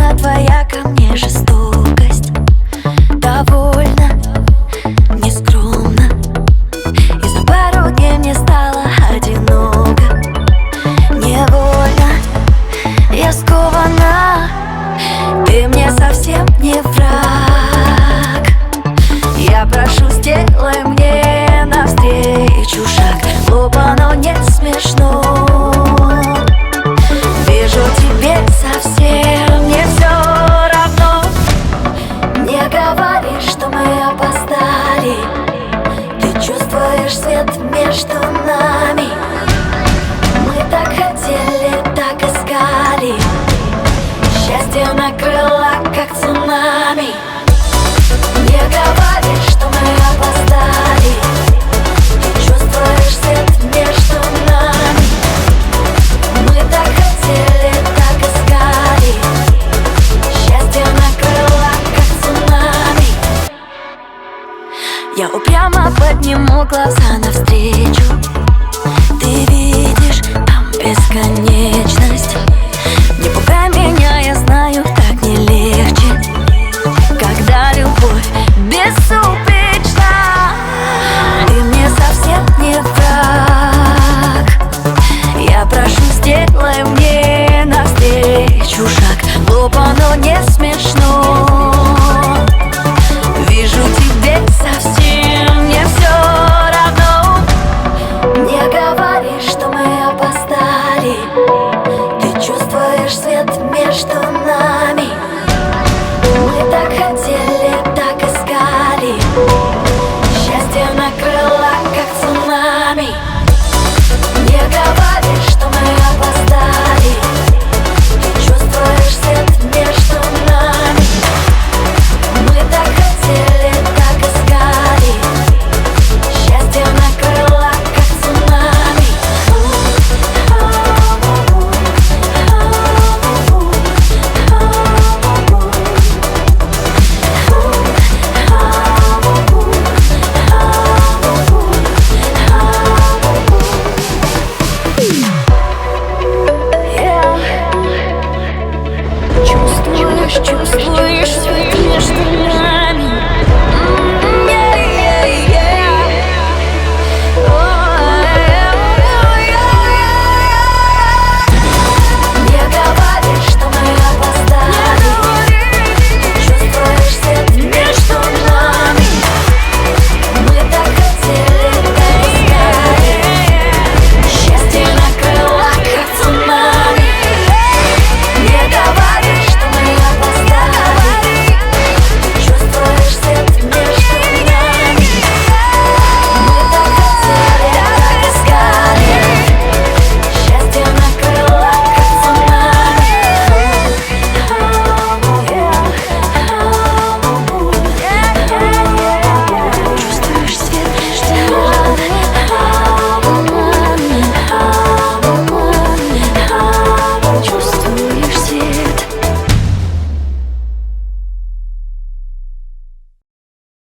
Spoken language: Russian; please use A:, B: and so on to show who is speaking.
A: довольна твоя ко мне жестокость. Довольно, нескромно. И за пару дней мне стало одиноко. Невольно я скована. Ты мне совсем не враг. Я прошу, сделай мне навстречу шаг. Глупо, но не смешно. Вижу, тебе совсем не все равно. Не говори, что мы опоздали. Ты чувствуешь свет между нами. Мы так хотели, так искали. Счастье накрыло, как цунами.